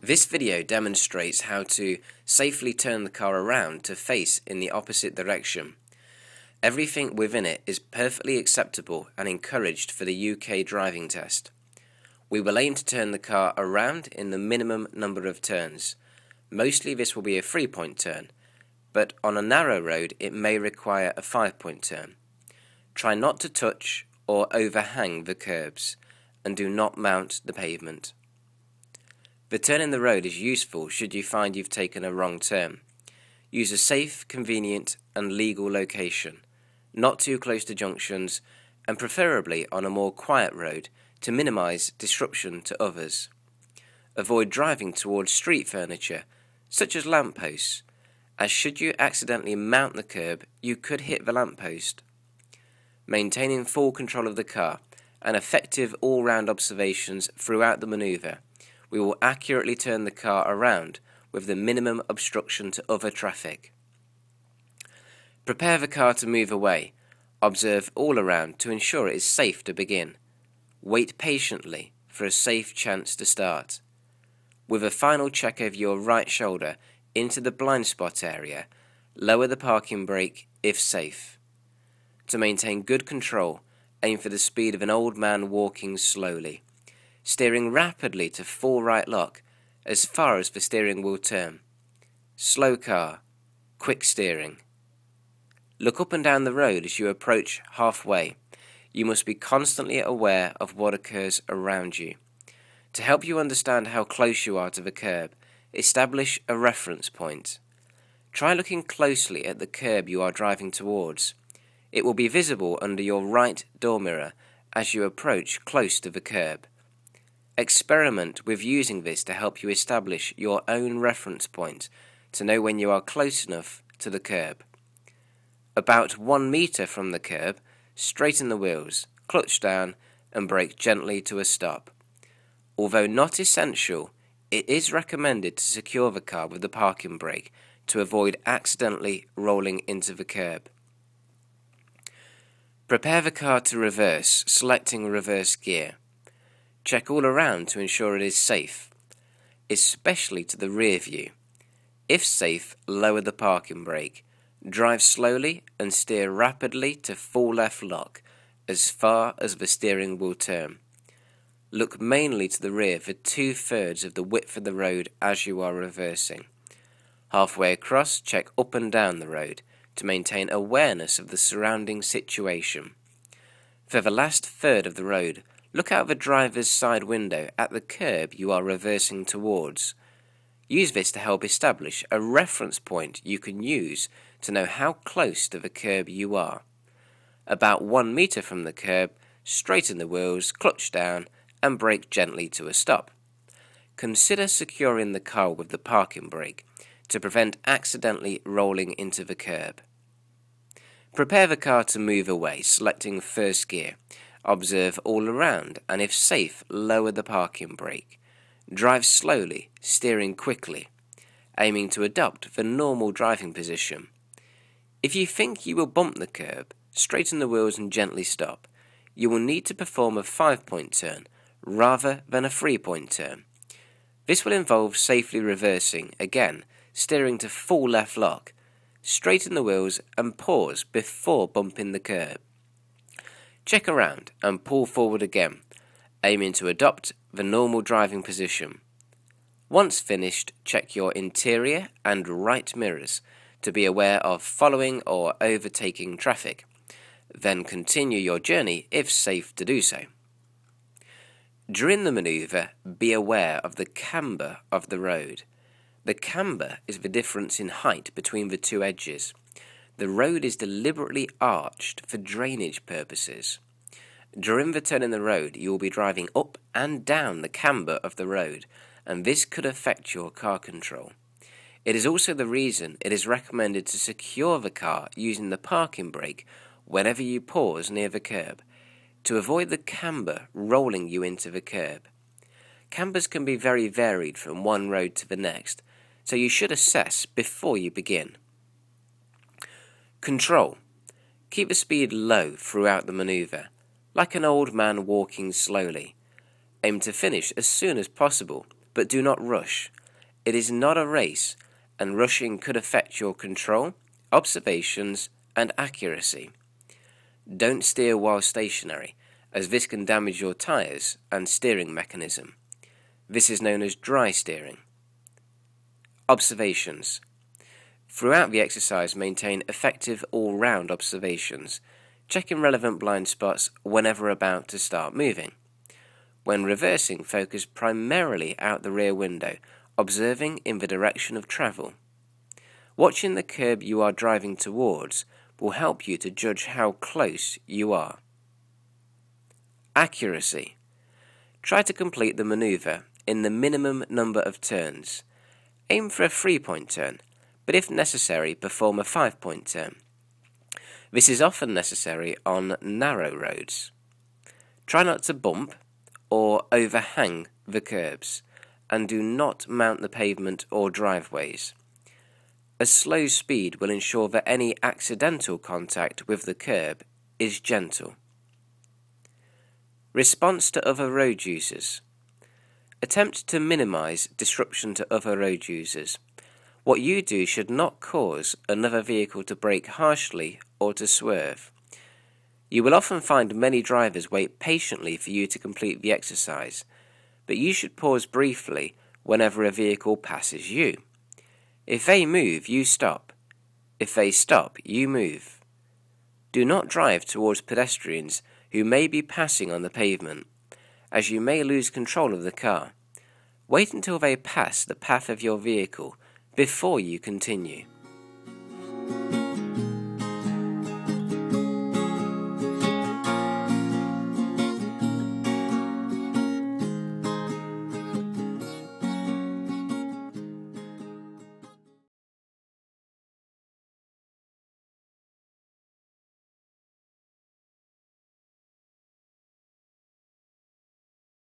This video demonstrates how to safely turn the car around to face in the opposite direction. Everything within it is perfectly acceptable and encouraged for the UK driving test. We will aim to turn the car around in the minimum number of turns. Mostly this will be a 3-point turn, but on a narrow road it may require a 5-point turn. Try not to touch or overhang the curbs, and do not mount the pavement. The turn in the road is useful should you find you've taken a wrong turn. Use a safe, convenient and legal location, not too close to junctions, and preferably on a more quiet road to minimise disruption to others. Avoid driving towards street furniture, such as lampposts, as should you accidentally mount the curb, you could hit the lamppost. Maintaining full control of the car and effective all-round observations throughout the manoeuvre, we will accurately turn the car around with the minimum obstruction to other traffic. Prepare the car to move away. Observe all around to ensure it is safe to begin. Wait patiently for a safe chance to start. With a final check over your right shoulder into the blind spot area, lower the parking brake if safe. To maintain good control, aim for the speed of an old man walking slowly, steering rapidly to full right lock as far as the steering will turn. Slow car, quick steering. Look up and down the road as you approach halfway. You must be constantly aware of what occurs around you. To help you understand how close you are to the curb, establish a reference point. Try looking closely at the curb you are driving towards. It will be visible under your right door mirror as you approach close to the curb. Experiment with using this to help you establish your own reference point to know when you are close enough to the curb. About 1 meter from the curb, straighten the wheels, clutch down and brake gently to a stop. Although not essential, it is recommended to secure the car with the parking brake to avoid accidentally rolling into the curb. Prepare the car to reverse, selecting reverse gear. Check all around to ensure it is safe, especially to the rear view. If safe, lower the parking brake. Drive slowly and steer rapidly to full left lock as far as the steering will turn. Look mainly to the rear for 2/3 of the width of the road as you are reversing. Halfway across, check up and down the road to maintain awareness of the surrounding situation. For the last third of the road, look out the driver's side window at the curb you are reversing towards. Use this to help establish a reference point you can use to know how close to the curb you are. About 1 meter from the curb, straighten the wheels, clutch down and brake gently to a stop. Consider securing the car with the parking brake to prevent accidentally rolling into the curb. Prepare the car to move away, selecting first gear. Observe all around and if safe, lower the parking brake. Drive slowly, steering quickly, aiming to adopt the normal driving position. If you think you will bump the curb, straighten the wheels and gently stop. You will need to perform a 5-point turn rather than a 3-point turn. This will involve safely reversing, again, steering to full left lock. Straighten the wheels and pause before bumping the curb. Check around and pull forward again, aiming to adopt the normal driving position. Once finished, check your interior and right mirrors to be aware of following or overtaking traffic. Then continue your journey if safe to do so. During the manoeuvre, be aware of the camber of the road. The camber is the difference in height between the two edges. The road is deliberately arched for drainage purposes. During the turn in the road, you will be driving up and down the camber of the road, and this could affect your car control. It is also the reason it is recommended to secure the car using the parking brake whenever you pause near the curb, to avoid the camber rolling you into the curb. Cambers can be very varied from one road to the next, so you should assess before you begin. Control. Keep the speed low throughout the manoeuvre, like an old man walking slowly. Aim to finish as soon as possible, but do not rush. It is not a race, and rushing could affect your control, observations, and accuracy. Don't steer while stationary, as this can damage your tyres and steering mechanism. This is known as dry steering. Observations. Throughout the exercise, maintain effective all-round observations, checking relevant blind spots whenever about to start moving. When reversing, focus primarily out the rear window, observing in the direction of travel. Watching the curb you are driving towards will help you to judge how close you are. Accuracy. Try to complete the manoeuvre in the minimum number of turns. Aim for a 3-point turn, but if necessary, perform a 5-point turn. This is often necessary on narrow roads. Try not to bump or overhang the curbs, and do not mount the pavement or driveways. A slow speed will ensure that any accidental contact with the curb is gentle. Response to other road users. Attempt to minimize disruption to other road users. What you do should not cause another vehicle to brake harshly or to swerve. You will often find many drivers wait patiently for you to complete the exercise, but you should pause briefly whenever a vehicle passes you. If they move, you stop. If they stop, you move. Do not drive towards pedestrians who may be passing on the pavement, as you may lose control of the car. Wait until they pass the path of your vehicle before you continue.